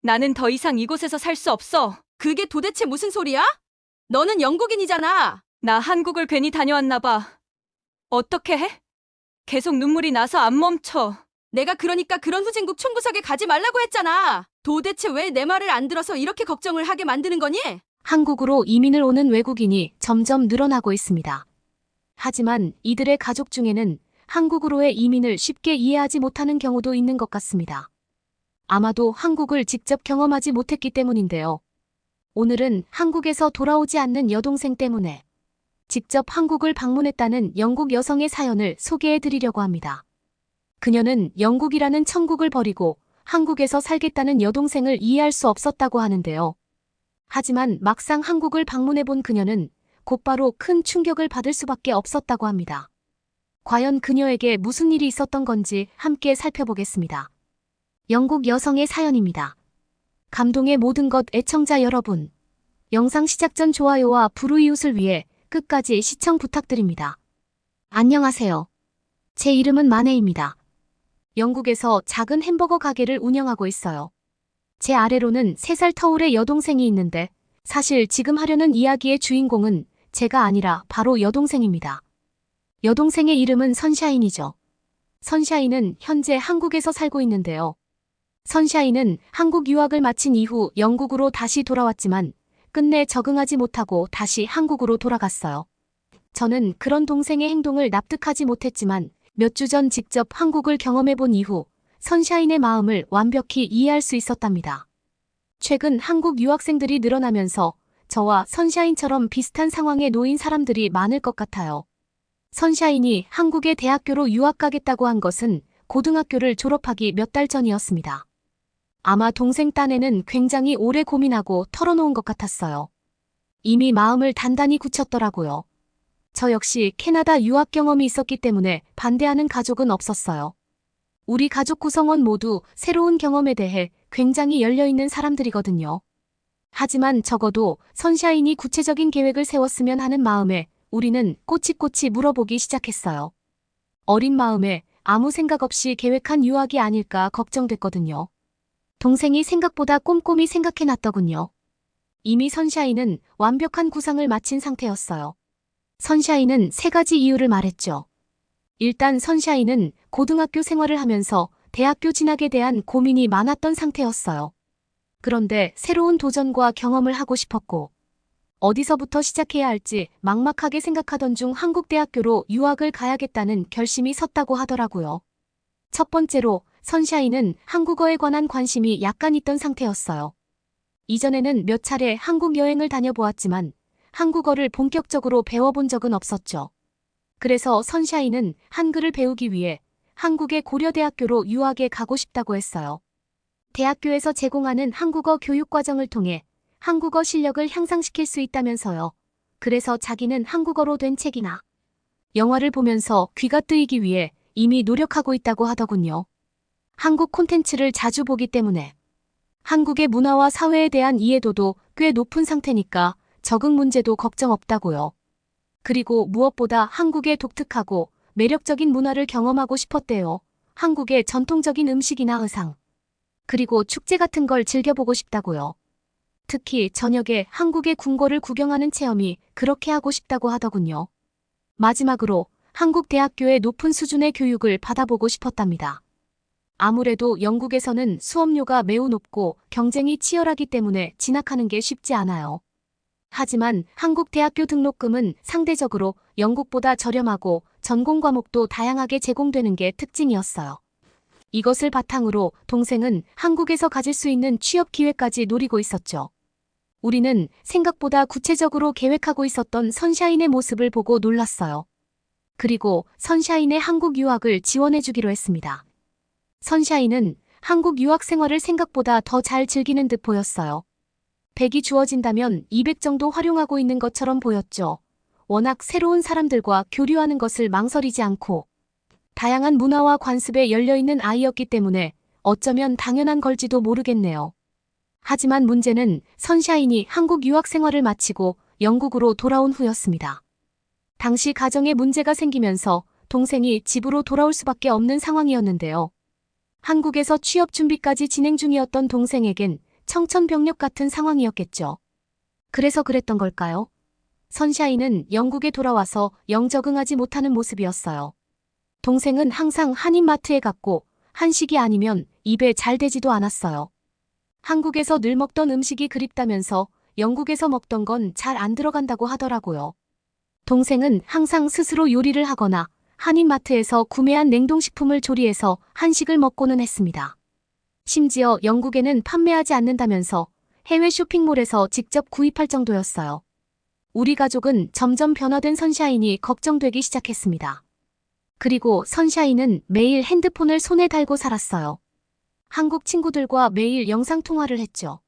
나는 더 이상 이곳에서 살 수 없어. 그게 도대체 무슨 소리야? 너는 영국인이잖아. 나 한국을 괜히 다녀왔나 봐. 어떻게 해? 계속 눈물이 나서 안 멈춰. 내가 그러니까 그런 후진국 총구석에 가지 말라고 했잖아. 도대체 왜 내 말을 안 들어서 이렇게 걱정을 하게 만드는 거니? 한국으로 이민을 오는 외국인이 점점 늘어나고 있습니다. 하지만 이들의 가족 중에는 한국으로의 이민을 쉽게 이해하지 못하는 경우도 있는 것 같습니다. 아마도 한국을 직접 경험하지 못했기 때문인데요. 오늘은 한국에서 돌아오지 않는 여동생 때문에 직접 한국을 방문했다는 영국 여성의 사연을 소개해 드리려고 합니다. 그녀는 영국이라는 천국을 버리고 한국에서 살겠다는 여동생을 이해할 수 없었다고 하는데요. 하지만 막상 한국을 방문해 본 그녀는 곧바로 큰 충격을 받을 수밖에 없었다고 합니다. 과연 그녀에게 무슨 일이 있었던 건지 함께 살펴보겠습니다. 영국 여성의 사연입니다. 감동의 모든 것 애청자 여러분. 영상 시작 전 좋아요와 불우이웃을 위해 끝까지 시청 부탁드립니다. 안녕하세요. 제 이름은 마네입니다. 영국에서 작은 햄버거 가게를 운영하고 있어요. 제 아래로는 3살 터울의 여동생이 있는데 사실 지금 하려는 이야기의 주인공은 제가 아니라 바로 여동생입니다. 여동생의 이름은 선샤인이죠. 선샤인은 현재 한국에서 살고 있는데요. 선샤인은 한국 유학을 마친 이후 영국으로 다시 돌아왔지만 끝내 적응하지 못하고 다시 한국으로 돌아갔어요. 저는 그런 동생의 행동을 납득하지 못했지만 몇 주 전 직접 한국을 경험해 본 이후 선샤인의 마음을 완벽히 이해할 수 있었답니다. 최근 한국 유학생들이 늘어나면서 저와 선샤인처럼 비슷한 상황에 놓인 사람들이 많을 것 같아요. 선샤인이 한국의 대학교로 유학 가겠다고 한 것은 고등학교를 졸업하기 몇 달 전이었습니다. 아마 동생 딴에는 굉장히 오래 고민하고 털어놓은 것 같았어요. 이미 마음을 단단히 굳혔더라고요. 저 역시 캐나다 유학 경험이 있었기 때문에 반대하는 가족은 없었어요. 우리 가족 구성원 모두 새로운 경험에 대해 굉장히 열려있는 사람들이거든요. 하지만 적어도 선샤인이 구체적인 계획을 세웠으면 하는 마음에 우리는 꼬치꼬치 물어보기 시작했어요. 어린 마음에 아무 생각 없이 계획한 유학이 아닐까 걱정됐거든요. 동생이 생각보다 꼼꼼히 생각해놨더군요. 이미 선샤인은 완벽한 구상을 마친 상태였어요. 선샤인은 3가지 이유를 말했죠. 일단 선샤인은 고등학교 생활을 하면서 대학교 진학에 대한 고민이 많았던 상태였어요. 그런데 새로운 도전과 경험을 하고 싶었고 어디서부터 시작해야 할지 막막하게 생각하던 중 한국 대학교로 유학을 가야겠다는 결심이 섰다고 하더라고요. 첫 번째로 선샤인은 한국어에 관한 관심이 약간 있던 상태였어요. 이전에는 몇 차례 한국 여행을 다녀보았지만 한국어를 본격적으로 배워본 적은 없었죠. 그래서 선샤인은 한글을 배우기 위해 한국의 고려대학교로 유학에 가고 싶다고 했어요. 대학교에서 제공하는 한국어 교육과정을 통해 한국어 실력을 향상시킬 수 있다면서요. 그래서 자기는 한국어로 된 책이나 영화를 보면서 귀가 뜨이기 위해 이미 노력하고 있다고 하더군요. 한국 콘텐츠를 자주 보기 때문에 한국의 문화와 사회에 대한 이해도도 꽤 높은 상태니까 적응 문제도 걱정 없다고요. 그리고 무엇보다 한국의 독특하고 매력적인 문화를 경험하고 싶었대요. 한국의 전통적인 음식이나 의상, 그리고 축제 같은 걸 즐겨보고 싶다고요. 특히 저녁에 한국의 궁궐을 구경하는 체험이 그렇게 하고 싶다고 하더군요. 마지막으로 한국 대학교의 높은 수준의 교육을 받아보고 싶었답니다. 아무래도 영국에서는 수업료가 매우 높고 경쟁이 치열하기 때문에 진학하는 게 쉽지 않아요. 하지만 한국 대학교 등록금은 상대적으로 영국보다 저렴하고 전공 과목도 다양하게 제공되는 게 특징이었어요. 이것을 바탕으로 동생은 한국에서 가질 수 있는 취업 기회까지 노리고 있었죠. 우리는 생각보다 구체적으로 계획하고 있었던 선샤인의 모습을 보고 놀랐어요. 그리고 선샤인의 한국 유학을 지원해주기로 했습니다. 선샤인은 한국 유학 생활을 생각보다 더 잘 즐기는 듯 보였어요. 100이 주어진다면 200 정도 활용하고 있는 것처럼 보였죠. 워낙 새로운 사람들과 교류하는 것을 망설이지 않고 다양한 문화와 관습에 열려있는 아이였기 때문에 어쩌면 당연한 걸지도 모르겠네요. 하지만 문제는 선샤인이 한국 유학 생활을 마치고 영국으로 돌아온 후였습니다. 당시 가정에 문제가 생기면서 동생이 집으로 돌아올 수밖에 없는 상황이었는데요. 한국에서 취업 준비까지 진행 중이었던 동생에겐 청천벽력 같은 상황이었겠죠. 그래서 그랬던 걸까요? 선샤인은 영국에 돌아와서 영 적응하지 못하는 모습이었어요. 동생은 항상 한인마트에 갔고 한식이 아니면 입에 잘 되지도 않았어요. 한국에서 늘 먹던 음식이 그립다면서 영국에서 먹던 건 잘 안 들어간다고 하더라고요. 동생은 항상 스스로 요리를 하거나 한인마트에서 구매한 냉동식품을 조리해서 한식을 먹고는 했습니다. 심지어 영국에는 판매하지 않는다면서 해외 쇼핑몰에서 직접 구입할 정도였어요. 우리 가족은 점점 변화된 선샤인이 걱정되기 시작했습니다. 그리고 선샤인은 매일 핸드폰을 손에 달고 살았어요. 한국 친구들과 매일 영상통화를 했죠.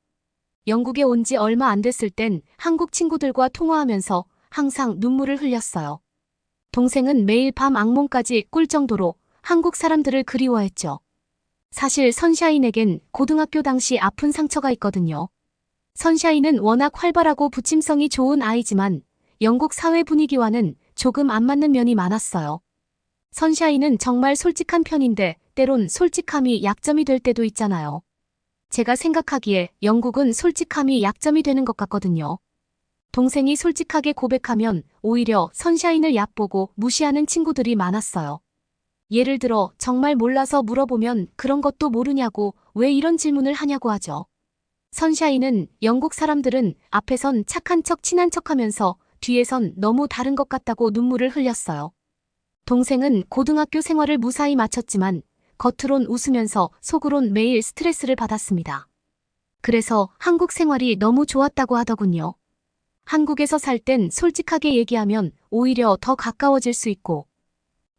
영국에 온 지 얼마 안 됐을 땐 한국 친구들과 통화하면서 항상 눈물을 흘렸어요. 동생은 매일 밤 악몽까지 꿀 정도로 한국 사람들을 그리워했죠. 사실 선샤인에겐 고등학교 당시 아픈 상처가 있거든요. 선샤인은 워낙 활발하고 부침성이 좋은 아이지만 영국 사회 분위기와는 조금 안 맞는 면이 많았어요. 선샤인은 정말 솔직한 편인데 때론 솔직함이 약점이 될 때도 있잖아요. 제가 생각하기에 영국은 솔직함이 약점이 되는 것 같거든요. 동생이 솔직하게 고백하면 오히려 선샤인을 얕보고 무시하는 친구들이 많았어요. 예를 들어 정말 몰라서 물어보면 그런 것도 모르냐고 왜 이런 질문을 하냐고 하죠. 선샤인은 영국 사람들은 앞에선 착한 척 친한 척하면서 뒤에선 너무 다른 것 같다고 눈물을 흘렸어요. 동생은 고등학교 생활을 무사히 마쳤지만 겉으론 웃으면서 속으론 매일 스트레스를 받았습니다. 그래서 한국 생활이 너무 좋았다고 하더군요. 한국에서 살 땐 솔직하게 얘기하면 오히려 더 가까워질 수 있고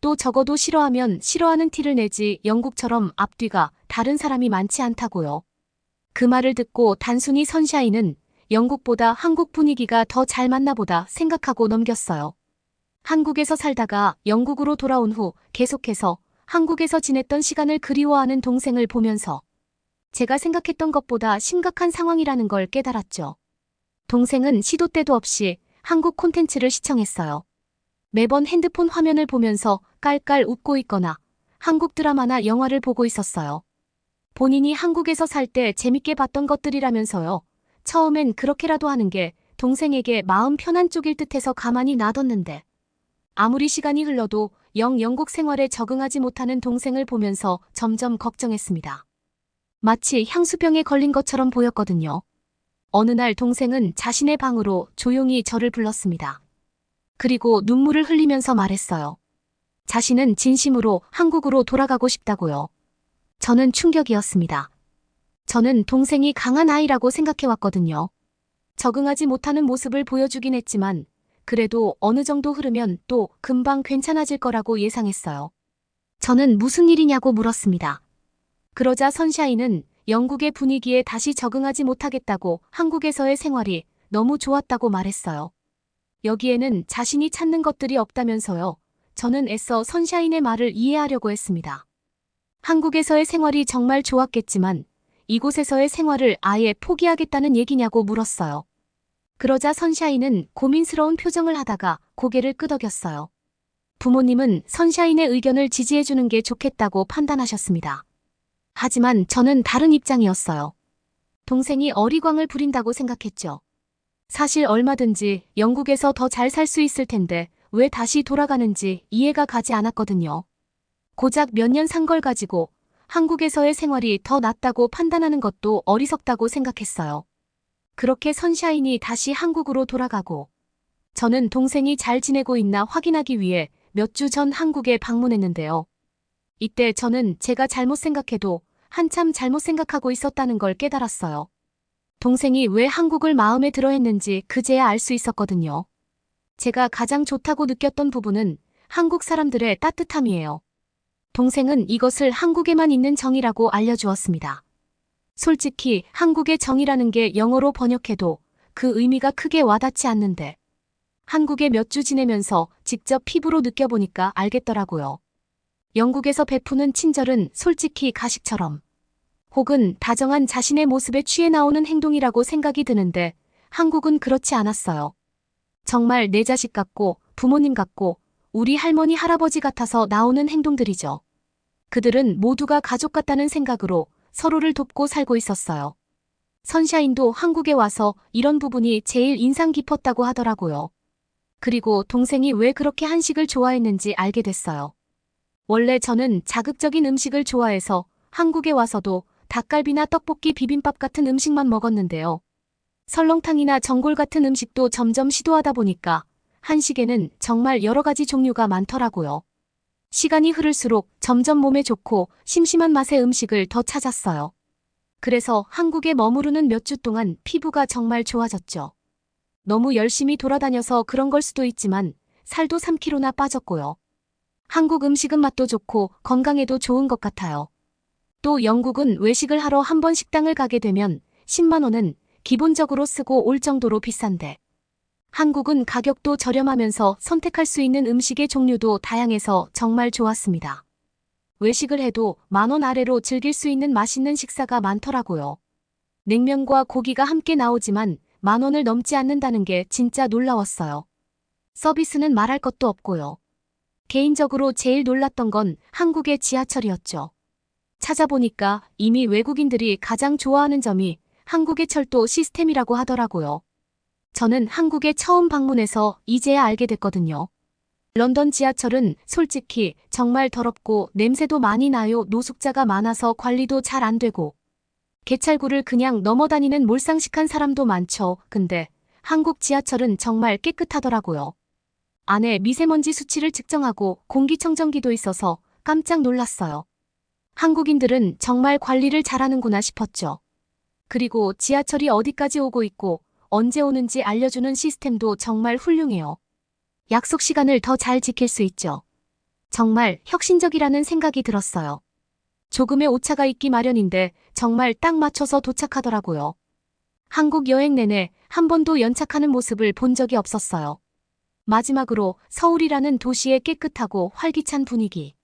또 적어도 싫어하면 싫어하는 티를 내지 영국처럼 앞뒤가 다른 사람이 많지 않다고요. 그 말을 듣고 단순히 선샤인은 영국보다 한국 분위기가 더 잘 맞나 보다 생각하고 넘겼어요. 한국에서 살다가 영국으로 돌아온 후 계속해서 한국에서 지냈던 시간을 그리워하는 동생을 보면서 제가 생각했던 것보다 심각한 상황이라는 걸 깨달았죠. 동생은 시도 때도 없이 한국 콘텐츠를 시청했어요. 매번 핸드폰 화면을 보면서 깔깔 웃고 있거나 한국 드라마나 영화를 보고 있었어요. 본인이 한국에서 살 때 재밌게 봤던 것들이라면서요. 처음엔 그렇게라도 하는 게 동생에게 마음 편한 쪽일 듯해서 가만히 놔뒀는데 아무리 시간이 흘러도 영국 생활에 적응하지 못하는 동생을 보면서 점점 걱정했습니다. 마치 향수병에 걸린 것처럼 보였거든요. 어느 날 동생은 자신의 방으로 조용히 저를 불렀습니다. 그리고 눈물을 흘리면서 말했어요. 자신은 진심으로 한국으로 돌아가고 싶다고요. 저는 충격이었습니다. 저는 동생이 강한 아이라고 생각해왔거든요. 적응하지 못하는 모습을 보여주긴 했지만 그래도 어느 정도 흐르면 또 금방 괜찮아질 거라고 예상했어요. 저는 무슨 일이냐고 물었습니다. 그러자 선샤인은 영국의 분위기에 다시 적응하지 못하겠다고 한국에서의 생활이 너무 좋았다고 말했어요. 여기에는 자신이 찾는 것들이 없다면서요. 저는 애써 선샤인의 말을 이해하려고 했습니다. 한국에서의 생활이 정말 좋았겠지만 이곳에서의 생활을 아예 포기하겠다는 얘기냐고 물었어요. 그러자 선샤인은 고민스러운 표정을 하다가 고개를 끄덕였어요. 부모님은 선샤인의 의견을 지지해주는 게 좋겠다고 판단하셨습니다. 하지만 저는 다른 입장이었어요. 동생이 어리광을 부린다고 생각했죠. 사실 얼마든지 영국에서 더 잘 살 수 있을 텐데 왜 다시 돌아가는지 이해가 가지 않았거든요. 고작 몇 년 산 걸 가지고 한국에서의 생활이 더 낫다고 판단하는 것도 어리석다고 생각했어요. 그렇게 선샤인이 다시 한국으로 돌아가고 저는 동생이 잘 지내고 있나 확인하기 위해 몇 주 전 한국에 방문했는데요. 이때 저는 제가 잘못 생각해도 한참 잘못 생각하고 있었다는 걸 깨달았어요. 동생이 왜 한국을 마음에 들어 했는지 그제야 알 수 있었거든요. 제가 가장 좋다고 느꼈던 부분은 한국 사람들의 따뜻함이에요. 동생은 이것을 한국에만 있는 정이라고 알려주었습니다. 솔직히 한국의 정이라는 게 영어로 번역해도 그 의미가 크게 와닿지 않는데 한국에 몇 주 지내면서 직접 피부로 느껴보니까 알겠더라고요. 영국에서 베푸는 친절은 솔직히 가식처럼 혹은 다정한 자신의 모습에 취해 나오는 행동이라고 생각이 드는데 한국은 그렇지 않았어요. 정말 내 자식 같고 부모님 같고 우리 할머니 할아버지 같아서 나오는 행동들이죠. 그들은 모두가 가족 같다는 생각으로 서로를 돕고 살고 있었어요. 선샤인도 한국에 와서 이런 부분이 제일 인상 깊었다고 하더라고요. 그리고 동생이 왜 그렇게 한식을 좋아했는지 알게 됐어요. 원래 저는 자극적인 음식을 좋아해서 한국에 와서도 닭갈비나 떡볶이, 비빔밥 같은 음식만 먹었는데요. 설렁탕이나 전골 같은 음식도 점점 시도하다 보니까 한식에는 정말 여러 가지 종류가 많더라고요. 시간이 흐를수록 점점 몸에 좋고 심심한 맛의 음식을 더 찾았어요. 그래서 한국에 머무르는 몇 주 동안 피부가 정말 좋아졌죠. 너무 열심히 돌아다녀서 그런 걸 수도 있지만 살도 3kg나 빠졌고요. 한국 음식은 맛도 좋고 건강에도 좋은 것 같아요. 또 영국은 외식을 하러 한 번 식당을 가게 되면 10만 원은 기본적으로 쓰고 올 정도로 비싼데 한국은 가격도 저렴하면서 선택할 수 있는 음식의 종류도 다양해서 정말 좋았습니다. 외식을 해도 10,000원 아래로 즐길 수 있는 맛있는 식사가 많더라고요. 냉면과 고기가 함께 나오지만 10,000원을 넘지 않는다는 게 진짜 놀라웠어요. 서비스는 말할 것도 없고요. 개인적으로 제일 놀랐던 건 한국의 지하철이었죠. 찾아보니까 이미 외국인들이 가장 좋아하는 점이 한국의 철도 시스템이라고 하더라고요. 저는 한국에 처음 방문해서 이제야 알게 됐거든요. 런던 지하철은 솔직히 정말 더럽고 냄새도 많이 나요. 노숙자가 많아서 관리도 잘 안 되고 개찰구를 그냥 넘어다니는 몰상식한 사람도 많죠. 근데 한국 지하철은 정말 깨끗하더라고요. 안에 미세먼지 수치를 측정하고 공기청정기도 있어서 깜짝 놀랐어요. 한국인들은 정말 관리를 잘하는구나 싶었죠. 그리고 지하철이 어디까지 오고 있고 언제 오는지 알려주는 시스템도 정말 훌륭해요. 약속 시간을 더 잘 지킬 수 있죠. 정말 혁신적이라는 생각이 들었어요. 조금의 오차가 있기 마련인데 정말 딱 맞춰서 도착하더라고요. 한국 여행 내내 한 번도 연착하는 모습을 본 적이 없었어요. 마지막으로 서울이라는 도시의 깨끗하고 활기찬 분위기.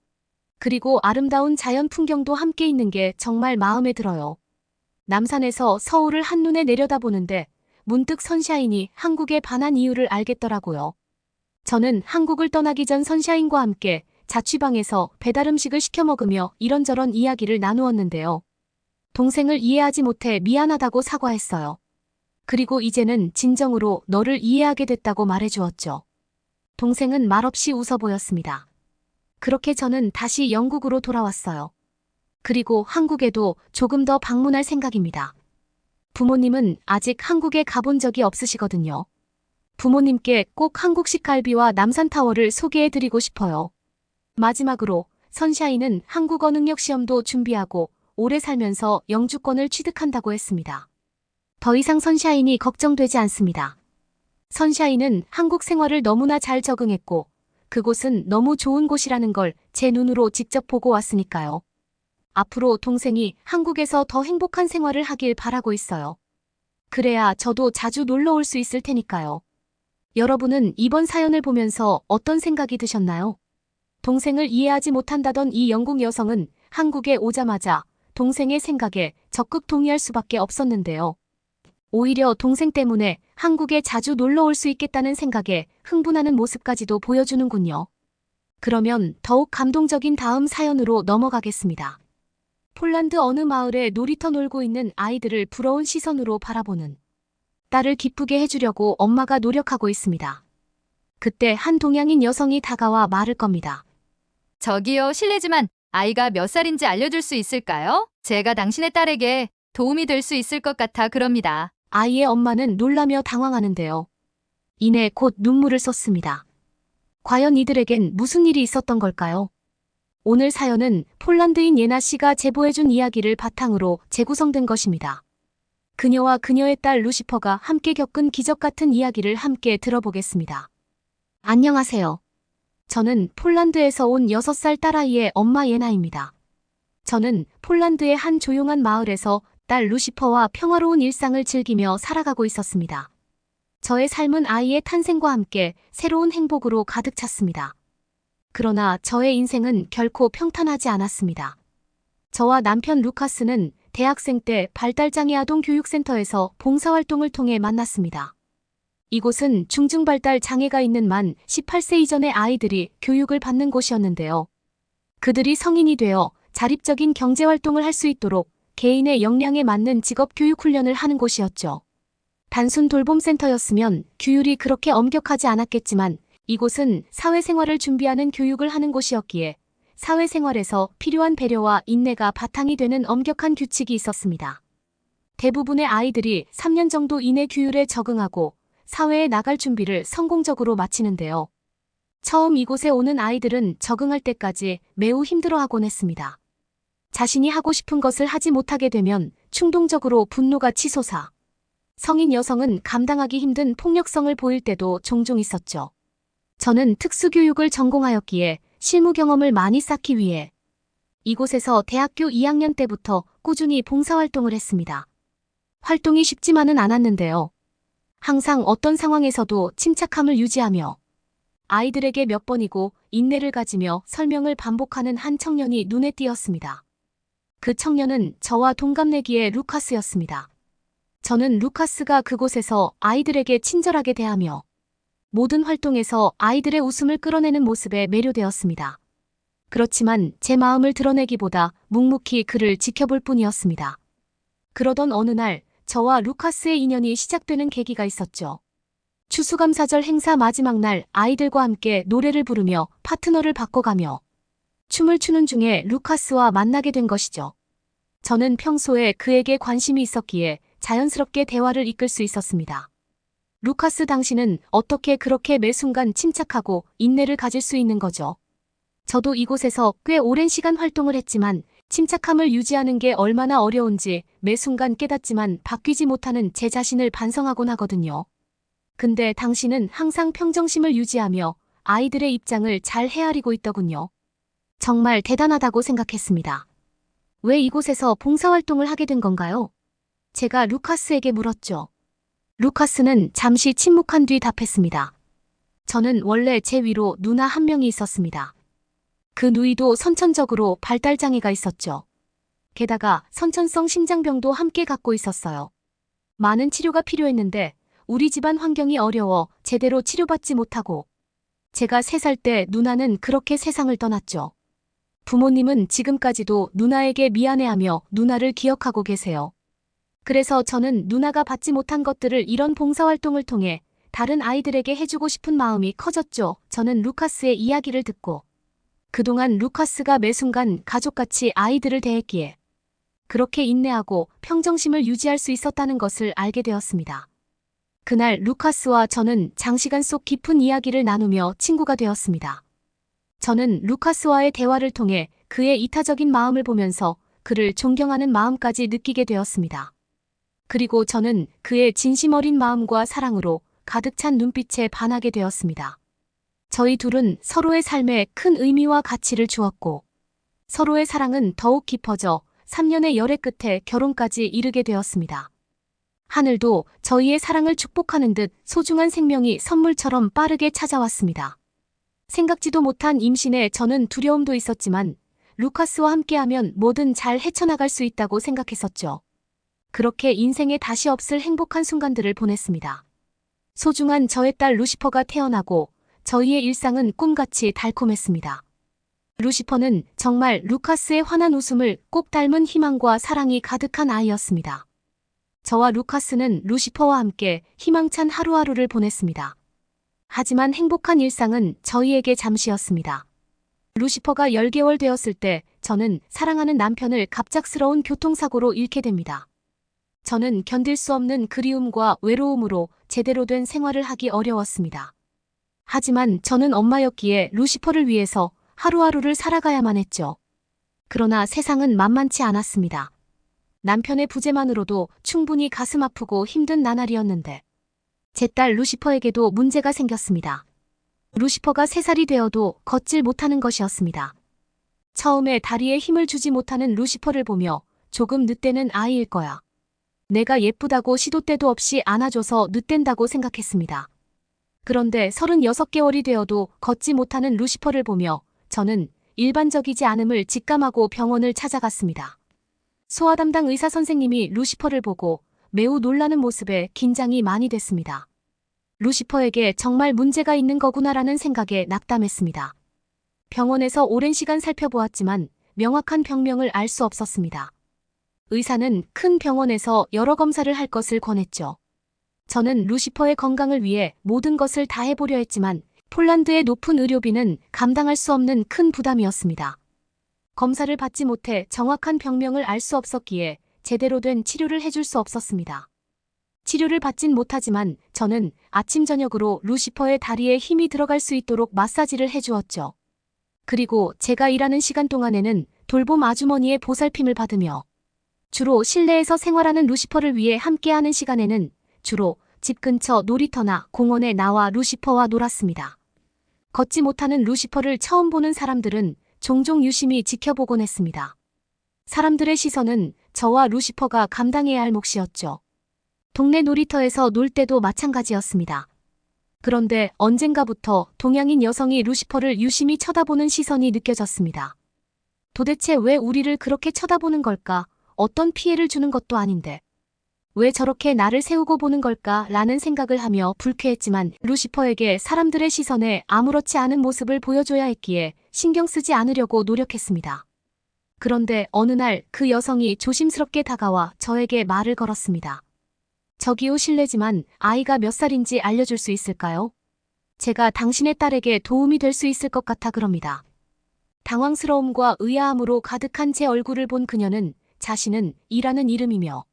그리고 아름다운 자연 풍경도 함께 있는 게 정말 마음에 들어요. 남산에서 서울을 한눈에 내려다보는데 문득 선샤인이 한국에 반한 이유를 알겠더라고요. 저는 한국을 떠나기 전 선샤인과 함께 자취방에서 배달 음식을 시켜 먹으며 이런저런 이야기를 나누었는데요. 동생을 이해하지 못해 미안하다고 사과했어요. 그리고 이제는 진정으로 너를 이해하게 됐다고 말해주었죠. 동생은 말없이 웃어 보였습니다. 그렇게 저는 다시 영국으로 돌아왔어요. 그리고 한국에도 조금 더 방문할 생각입니다. 부모님은 아직 한국에 가본 적이 없으시거든요. 부모님께 꼭 한국식 갈비와 남산타워를 소개해드리고 싶어요. 마지막으로 선샤인은 한국어 능력 시험도 준비하고 오래 살면서 영주권을 취득한다고 했습니다. 더 이상 선샤인이 걱정되지 않습니다. 선샤인은 한국 생활을 너무나 잘 적응했고 그곳은 너무 좋은 곳이라는 걸 제 눈으로 직접 보고 왔으니까요. 앞으로 동생이 한국에서 더 행복한 생활을 하길 바라고 있어요. 그래야 저도 자주 놀러 올 수 있을 테니까요. 여러분은 이번 사연을 보면서 어떤 생각이 드셨나요? 동생을 이해하지 못한다던 이 영국 여성은 한국에 오자마자 동생의 생각에 적극 동의할 수밖에 없었는데요. 오히려 동생 때문에 한국에 자주 놀러 올 수 있겠다는 생각에 흥분하는 모습까지도 보여주는군요. 그러면 더욱 감동적인 다음 사연으로 넘어가겠습니다. 폴란드 어느 마을에 놀이터 놀고 있는 아이들을 부러운 시선으로 바라보는 딸을 기쁘게 해주려고 엄마가 노력하고 있습니다. 그때 한 동양인 여성이 다가와 말을 겁니다. 저기요, 실례지만 아이가 몇 살인지 알려줄 수 있을까요? 제가 당신의 딸에게 도움이 될 수 있을 것 같아 그럽니다. 아이의 엄마는 놀라며 당황하는데요. 이내 곧 눈물을 쏟습니다. 과연 이들에겐 무슨 일이 있었던 걸까요? 오늘 사연은 폴란드인 예나 씨가 제보해준 이야기를 바탕으로 재구성된 것입니다. 그녀와 그녀의 딸 루시퍼가 함께 겪은 기적 같은 이야기를 함께 들어보겠습니다. 안녕하세요. 저는 폴란드에서 온 6살 딸아이의 엄마 예나입니다. 저는 폴란드의 한 조용한 마을에서 딸 루시퍼와 평화로운 일상을 즐기며 살아가고 있었습니다. 저의 삶은 아이의 탄생과 함께 새로운 행복으로 가득 찼습니다. 그러나 저의 인생은 결코 평탄하지 않았습니다. 저와 남편 루카스는 대학생 때 발달장애 아동 교육센터에서 봉사활동을 통해 만났습니다. 이곳은 중증발달 장애가 있는 만 18세 이전의 아이들이 교육을 받는 곳이었는데요. 그들이 성인이 되어 자립적인 경제활동을 할 수 있도록 개인의 역량에 맞는 직업 교육 훈련을 하는 곳이었죠. 단순 돌봄센터였으면 규율이 그렇게 엄격하지 않았겠지만 이곳은 사회생활을 준비하는 교육을 하는 곳이었기에 사회생활에서 필요한 배려와 인내가 바탕이 되는 엄격한 규칙이 있었습니다. 대부분의 아이들이 3년 정도 이내 규율에 적응하고 사회에 나갈 준비를 성공적으로 마치는데요. 처음 이곳에 오는 아이들은 적응할 때까지 매우 힘들어하곤 했습니다. 자신이 하고 싶은 것을 하지 못하게 되면 충동적으로 분노가 치솟아 성인 여성은 감당하기 힘든 폭력성을 보일 때도 종종 있었죠. 저는 특수교육을 전공하였기에 실무 경험을 많이 쌓기 위해 이곳에서 대학교 2학년 때부터 꾸준히 봉사활동을 했습니다. 활동이 쉽지만은 않았는데요. 항상 어떤 상황에서도 침착함을 유지하며 아이들에게 몇 번이고 인내를 가지며 설명을 반복하는 한 청년이 눈에 띄었습니다. 그 청년은 저와 동갑내기의 루카스였습니다. 저는 루카스가 그곳에서 아이들에게 친절하게 대하며 모든 활동에서 아이들의 웃음을 끌어내는 모습에 매료되었습니다. 그렇지만 제 마음을 드러내기보다 묵묵히 그를 지켜볼 뿐이었습니다. 그러던 어느 날 저와 루카스의 인연이 시작되는 계기가 있었죠. 추수감사절 행사 마지막 날 아이들과 함께 노래를 부르며 파트너를 바꿔가며 춤을 추는 중에 루카스와 만나게 된 것이죠. 저는 평소에 그에게 관심이 있었기에 자연스럽게 대화를 이끌 수 있었습니다. 루카스 당신은 어떻게 그렇게 매 순간 침착하고 인내를 가질 수 있는 거죠? 저도 이곳에서 꽤 오랜 시간 활동을 했지만 침착함을 유지하는 게 얼마나 어려운지 매 순간 깨닫지만 바뀌지 못하는 제 자신을 반성하곤 하거든요. 근데 당신은 항상 평정심을 유지하며 아이들의 입장을 잘 헤아리고 있더군요. 정말 대단하다고 생각했습니다. 왜 이곳에서 봉사활동을 하게 된 건가요? 제가 루카스에게 물었죠. 루카스는 잠시 침묵한 뒤 답했습니다. 저는 원래 제 위로 누나 한 명이 있었습니다. 그 누이도 선천적으로 발달장애가 있었죠. 게다가 선천성 심장병도 함께 갖고 있었어요. 많은 치료가 필요했는데 우리 집안 환경이 어려워 제대로 치료받지 못하고 제가 3살 때 누나는 그렇게 세상을 떠났죠. 부모님은 지금까지도 누나에게 미안해하며 누나를 기억하고 계세요. 그래서 저는 누나가 받지 못한 것들을 이런 봉사활동을 통해 다른 아이들에게 해주고 싶은 마음이 커졌죠. 저는 루카스의 이야기를 듣고 그동안 루카스가 매 순간 가족같이 아이들을 대했기에 그렇게 인내하고 평정심을 유지할 수 있었다는 것을 알게 되었습니다. 그날 루카스와 저는 장시간 속 깊은 이야기를 나누며 친구가 되었습니다. 저는 루카스와의 대화를 통해 그의 이타적인 마음을 보면서 그를 존경하는 마음까지 느끼게 되었습니다. 그리고 저는 그의 진심 어린 마음과 사랑으로 가득 찬 눈빛에 반하게 되었습니다. 저희 둘은 서로의 삶에 큰 의미와 가치를 주었고 서로의 사랑은 더욱 깊어져 3년의 열애 끝에 결혼까지 이르게 되었습니다. 하늘도 저희의 사랑을 축복하는 듯 소중한 생명이 선물처럼 빠르게 찾아왔습니다. 생각지도 못한 임신에 저는 두려움도 있었지만 루카스와 함께하면 뭐든 잘 헤쳐나갈 수 있다고 생각했었죠. 그렇게 인생에 다시 없을 행복한 순간들을 보냈습니다. 소중한 저의 딸 루시퍼가 태어나고 저희의 일상은 꿈같이 달콤했습니다. 루시퍼는 정말 루카스의 환한 웃음을 꼭 닮은 희망과 사랑이 가득한 아이였습니다. 저와 루카스는 루시퍼와 함께 희망찬 하루하루를 보냈습니다. 하지만 행복한 일상은 저희에게 잠시였습니다. 루시퍼가 10개월 되었을 때 저는 사랑하는 남편을 갑작스러운 교통사고로 잃게 됩니다. 저는 견딜 수 없는 그리움과 외로움으로 제대로 된 생활을 하기 어려웠습니다. 하지만 저는 엄마였기에 루시퍼를 위해서 하루하루를 살아가야만 했죠. 그러나 세상은 만만치 않았습니다. 남편의 부재만으로도 충분히 가슴 아프고 힘든 나날이었는데 제 딸 루시퍼에게도 문제가 생겼습니다. 루시퍼가 3살이 되어도 걷질 못하는 것이었습니다. 처음에 다리에 힘을 주지 못하는 루시퍼를 보며 조금 늦대는 아이일 거야. 내가 예쁘다고 시도 때도 없이 안아줘서 늦댄다고 생각했습니다. 그런데 36개월이 되어도 걷지 못하는 루시퍼를 보며 저는 일반적이지 않음을 직감하고 병원을 찾아갔습니다. 소아 담당 의사 선생님이 루시퍼를 보고 매우 놀라는 모습에 긴장이 많이 됐습니다. 루시퍼에게 정말 문제가 있는 거구나라는 생각에 낙담했습니다. 병원에서 오랜 시간 살펴보았지만 명확한 병명을 알 수 없었습니다. 의사는 큰 병원에서 여러 검사를 할 것을 권했죠. 저는 루시퍼의 건강을 위해 모든 것을 다 해보려 했지만 폴란드의 높은 의료비는 감당할 수 없는 큰 부담이었습니다. 검사를 받지 못해 정확한 병명을 알 수 없었기에 제대로 된 치료를 해줄 수 없었습니다. 치료를 받진 못하지만 저는 아침 저녁으로 루시퍼의 다리에 힘이 들어갈 수 있도록 마사지를 해주었죠. 그리고 제가 일하는 시간 동안에는 돌봄 아주머니의 보살핌을 받으며 주로 실내에서 생활하는 루시퍼를 위해 함께하는 시간에는 주로 집 근처 놀이터나 공원에 나와 루시퍼와 놀았습니다. 걷지 못하는 루시퍼를 처음 보는 사람들은 종종 유심히 지켜보곤 했습니다. 사람들의 시선은 저와 루시퍼가 감당해야 할 몫이었죠. 동네 놀이터에서 놀 때도 마찬가지였습니다. 그런데 언젠가부터 동양인 여성이 루시퍼를 유심히 쳐다보는 시선이 느껴졌습니다. 도대체 왜 우리를 그렇게 쳐다보는 걸까? 어떤 피해를 주는 것도 아닌데. 왜 저렇게 나를 세우고 보는 걸까? 라는 생각을 하며 불쾌했지만 루시퍼에게 사람들의 시선에 아무렇지 않은 모습을 보여줘야 했기에 신경 쓰지 않으려고 노력했습니다. 그런데 어느 날 그 여성이 조심스럽게 다가와 저에게 말을 걸었습니다. 저기요, 실례지만 아이가 몇 살인지 알려줄 수 있을까요? 제가 당신의 딸에게 도움이 될 수 있을 것 같아 그럽니다. 당황스러움과 의아함으로 가득한 제 얼굴을 본 그녀는 자신은 이라는 이름이며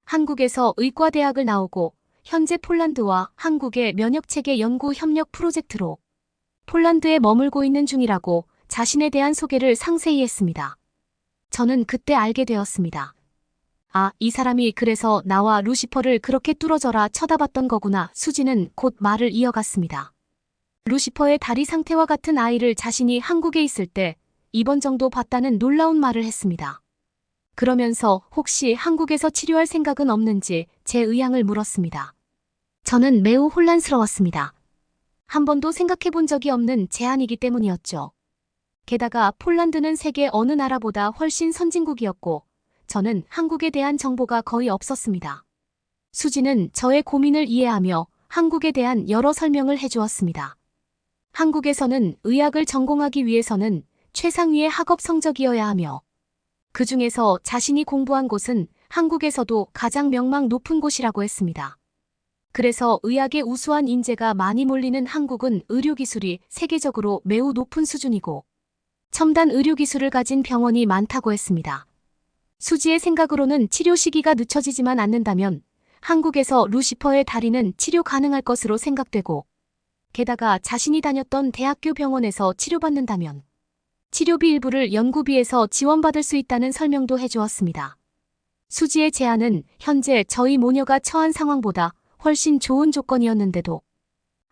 한국에서 의과대학을 나오고 현재 폴란드와 한국의 면역체계 연구 협력 프로젝트로 폴란드에 머물고 있는 중이라고 자신에 대한 소개를 상세히 했습니다. 저는 그때 알게 되었습니다. 아, 이 사람이 그래서 나와 루시퍼를 그렇게 뚫어져라 쳐다봤던 거구나. 수지는 곧 말을 이어갔습니다. 루시퍼의 다리 상태와 같은 아이를 자신이 한국에 있을 때 입원 정도 봤다는 놀라운 말을 했습니다. 그러면서 혹시 한국에서 치료할 생각은 없는지 제 의향을 물었습니다. 저는 매우 혼란스러웠습니다. 한 번도 생각해 본 적이 없는 제안이기 때문이었죠. 게다가 폴란드는 세계 어느 나라보다 훨씬 선진국이었고 저는 한국에 대한 정보가 거의 없었습니다. 수지는 저의 고민을 이해하며 한국에 대한 여러 설명을 해주었습니다. 한국에서는 의학을 전공하기 위해서는 최상위의 학업 성적이어야 하며 그 중에서 자신이 공부한 곳은 한국에서도 가장 명망 높은 곳이라고 했습니다. 그래서 의학의 우수한 인재가 많이 몰리는 한국은 의료기술이 세계적으로 매우 높은 수준이고 첨단 의료기술을 가진 병원이 많다고 했습니다. 수지의 생각으로는 치료 시기가 늦춰지지만 않는다면 한국에서 루시퍼의 다리는 치료 가능할 것으로 생각되고 게다가 자신이 다녔던 대학교 병원에서 치료받는다면 치료비 일부를 연구비에서 지원받을 수 있다는 설명도 해주었습니다. 수지의 제안은 현재 저희 모녀가 처한 상황보다 훨씬 좋은 조건이었는데도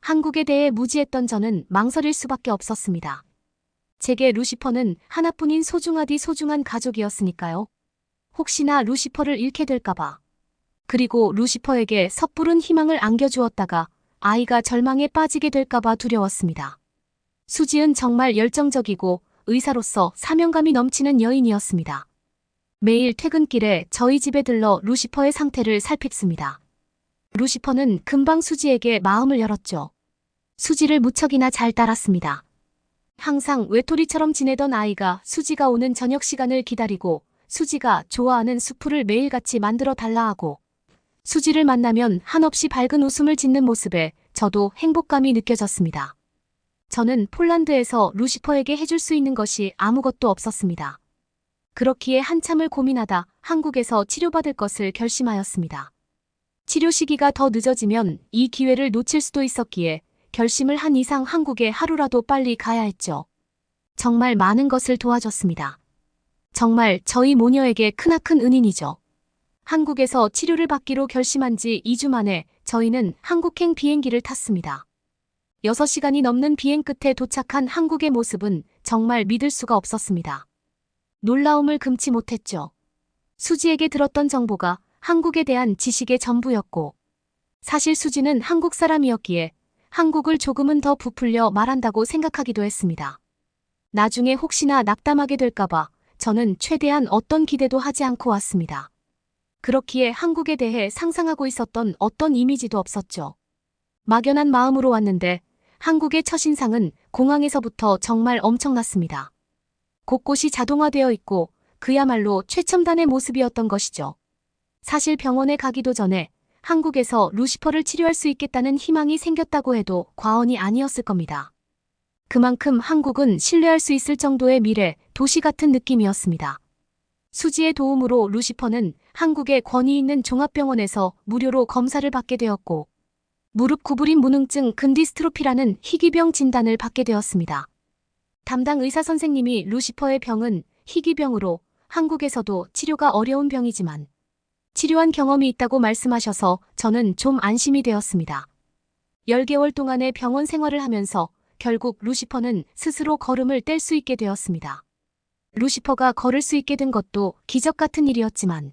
한국에 대해 무지했던 저는 망설일 수밖에 없었습니다. 제게 루시퍼는 하나뿐인 소중하디 소중한 가족이었으니까요. 혹시나 루시퍼를 잃게 될까봐. 그리고 루시퍼에게 섣부른 희망을 안겨주었다가 아이가 절망에 빠지게 될까봐 두려웠습니다. 수지은 정말 열정적이고 의사로서 사명감이 넘치는 여인이었습니다. 매일 퇴근길에 저희 집에 들러 루시퍼의 상태를 살핍습니다. 루시퍼는 금방 수지에게 마음을 열었죠. 수지를 무척이나 잘 따랐습니다. 항상 외톨이처럼 지내던 아이가 수지가 오는 저녁 시간을 기다리고 수지가 좋아하는 수프를 매일같이 만들어 달라 하고 수지를 만나면 한없이 밝은 웃음을 짓는 모습에 저도 행복감이 느껴졌습니다. 저는 폴란드에서 루시퍼에게 해줄 수 있는 것이 아무것도 없었습니다. 그렇기에 한참을 고민하다 한국에서 치료받을 것을 결심하였습니다. 치료 시기가 더 늦어지면 이 기회를 놓칠 수도 있었기에 결심을 한 이상 한국에 하루라도 빨리 가야 했죠. 정말 많은 것을 도와줬습니다. 정말 저희 모녀에게 크나큰 은인이죠. 한국에서 치료를 받기로 결심한 지 2주 만에 저희는 한국행 비행기를 탔습니다. 6시간이 넘는 비행 끝에 도착한 한국의 모습은 정말 믿을 수가 없었습니다. 놀라움을 금치 못했죠. 수지에게 들었던 정보가 한국에 대한 지식의 전부였고 사실 수지는 한국 사람이었기에 한국을 조금은 더 부풀려 말한다고 생각하기도 했습니다. 나중에 혹시나 낙담하게 될까봐 저는 최대한 어떤 기대도 하지 않고 왔습니다. 그렇기에 한국에 대해 상상하고 있었던 어떤 이미지도 없었죠. 막연한 마음으로 왔는데 한국의 첫인상은 공항에서부터 정말 엄청났습니다. 곳곳이 자동화되어 있고 그야말로 최첨단의 모습이었던 것이죠. 사실 병원에 가기도 전에 한국에서 루시퍼를 치료할 수 있겠다는 희망이 생겼다고 해도 과언이 아니었을 겁니다. 그만큼 한국은 신뢰할 수 있을 정도의 미래, 도시 같은 느낌이었습니다. 수지의 도움으로 루시퍼는 한국의 권위 있는 종합병원에서 무료로 검사를 받게 되었고, 무릎 구부림 무능증 근디스트로피라는 희귀병 진단을 받게 되었습니다. 담당 의사 선생님이 루시퍼의 병은 희귀병으로 한국에서도 치료가 어려운 병이지만 치료한 경험이 있다고 말씀하셔서 저는 좀 안심이 되었습니다. 10개월 동안의 병원 생활을 하면서 결국 루시퍼는 스스로 걸음을 뗄 수 있게 되었습니다. 루시퍼가 걸을 수 있게 된 것도 기적 같은 일이었지만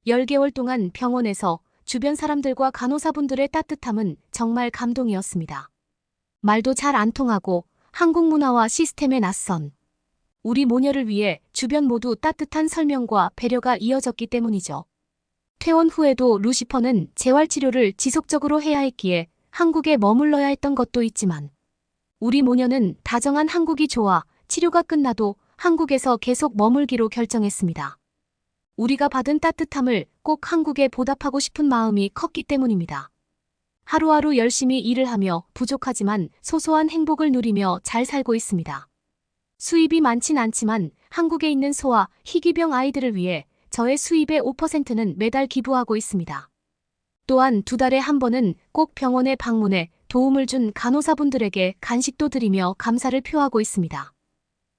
10개월 동안 병원에서 주변 사람들과 간호사분들의 따뜻함은 정말 감동이었습니다. 말도 잘 안 통하고 한국 문화와 시스템에 낯선 우리 모녀를 위해 주변 모두 따뜻한 설명과 배려가 이어졌기 때문이죠. 퇴원 후에도 루시퍼는 재활치료를 지속적으로 해야 했기에 한국에 머물러야 했던 것도 있지만 우리 모녀는 다정한 한국이 좋아 치료가 끝나도 한국에서 계속 머물기로 결정했습니다. 우리가 받은 따뜻함을 꼭 한국에 보답하고 싶은 마음이 컸기 때문입니다. 하루하루 열심히 일을 하며 부족하지만 소소한 행복을 누리며 잘 살고 있습니다. 수입이 많진 않지만 한국에 있는 소아, 희귀병 아이들을 위해 저의 수입의 5%는 매달 기부하고 있습니다. 또한 2달에 한 번은 꼭 병원에 방문해 도움을 준 간호사분들에게 간식도 드리며 감사를 표하고 있습니다.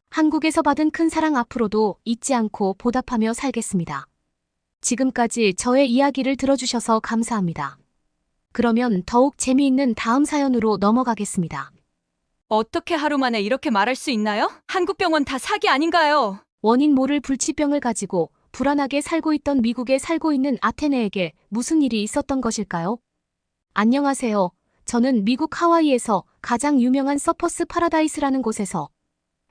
한국에서 받은 큰 사랑 앞으로도 잊지 않고 보답하며 살겠습니다. 지금까지 저의 이야기를 들어주셔서 감사합니다. 그러면 더욱 재미있는 다음 사연으로 넘어가겠습니다. 어떻게 하루 만에 이렇게 말할 수 있나요? 한국 병원 다 사기 아닌가요? 원인 모를 불치병을 가지고 불안하게 살고 있던 미국에 살고 있는 아테네에게 무슨 일이 있었던 것일까요? 안녕하세요. 저는 미국 하와이에서 가장 유명한 서퍼스 파라다이스라는 곳에서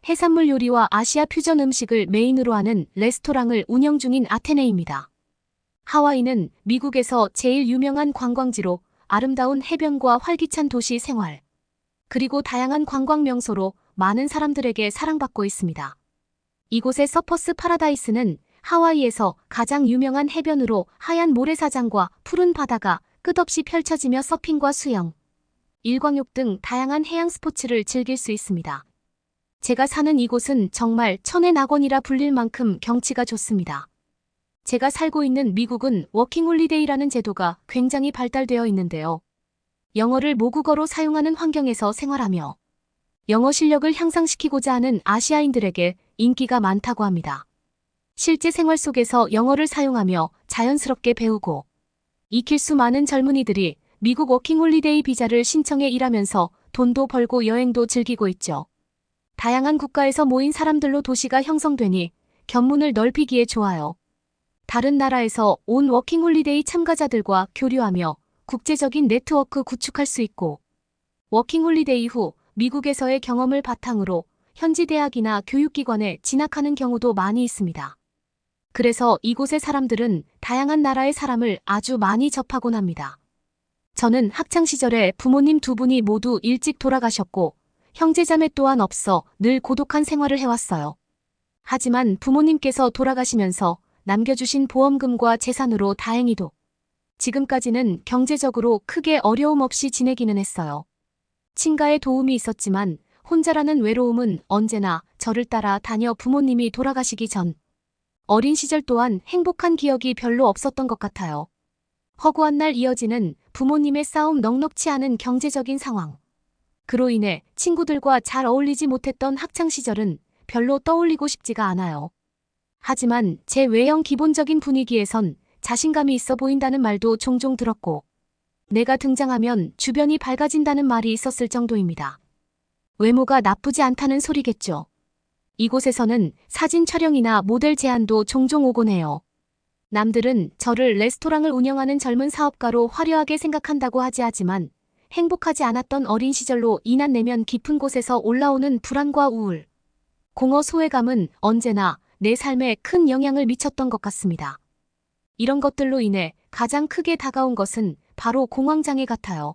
해산물 요리와 아시아 퓨전 음식을 메인으로 하는 레스토랑을 운영 중인 아테네입니다. 하와이는 미국에서 제일 유명한 관광지로 아름다운 해변과 활기찬 도시 생활, 그리고 다양한 관광 명소로 많은 사람들에게 사랑받고 있습니다. 이곳의 서퍼스 파라다이스는 하와이에서 가장 유명한 해변으로 하얀 모래사장과 푸른 바다가 끝없이 펼쳐지며 서핑과 수영, 일광욕 등 다양한 해양 스포츠를 즐길 수 있습니다. 제가 사는 이곳은 정말 천의 낙원이라 불릴 만큼 경치가 좋습니다. 제가 살고 있는 미국은 워킹홀리데이라는 제도가 굉장히 발달되어 있는데요. 영어를 모국어로 사용하는 환경에서 생활하며 영어 실력을 향상시키고자 하는 아시아인들에게 인기가 많다고 합니다. 실제 생활 속에서 영어를 사용하며 자연스럽게 배우고 익힐 수 많은 젊은이들이 미국 워킹홀리데이 비자를 신청해 일하면서 돈도 벌고 여행도 즐기고 있죠. 다양한 국가에서 모인 사람들로 도시가 형성되니 견문을 넓히기에 좋아요. 다른 나라에서 온 워킹홀리데이 참가자들과 교류하며 국제적인 네트워크 구축할 수 있고, 워킹홀리데이 후 미국에서의 경험을 바탕으로 현지 대학이나 교육기관에 진학하는 경우도 많이 있습니다. 그래서 이곳의 사람들은 다양한 나라의 사람을 아주 많이 접하곤 합니다. 저는 학창시절에 부모님 2분이 모두 일찍 돌아가셨고 형제자매 또한 없어 늘 고독한 생활을 해왔어요. 하지만 부모님께서 돌아가시면서 남겨주신 보험금과 재산으로 다행히도 지금까지는 경제적으로 크게 어려움 없이 지내기는 했어요. 친가의 도움이 있었지만 혼자라는 외로움은 언제나 저를 따라 다녀 부모님이 돌아가시기 전 어린 시절 또한 행복한 기억이 별로 없었던 것 같아요. 허구한 날 이어지는 부모님의 싸움 넉넉치 않은 경제적인 상황. 그로 인해 친구들과 잘 어울리지 못했던 학창시절은 별로 떠올리고 싶지가 않아요. 하지만 제 외형 기본적인 분위기에선 자신감이 있어 보인다는 말도 종종 들었고, 내가 등장하면 주변이 밝아진다는 말이 있었을 정도입니다. 외모가 나쁘지 않다는 소리겠죠. 이곳에서는 사진 촬영이나 모델 제안도 종종 오곤 해요. 남들은 저를 레스토랑을 운영하는 젊은 사업가로 화려하게 생각한다고 하지만 행복하지 않았던 어린 시절로 인한 내면 깊은 곳에서 올라오는 불안과 우울, 공허 소외감은 언제나 내 삶에 큰 영향을 미쳤던 것 같습니다. 이런 것들로 인해 가장 크게 다가온 것은 바로 공황장애 같아요.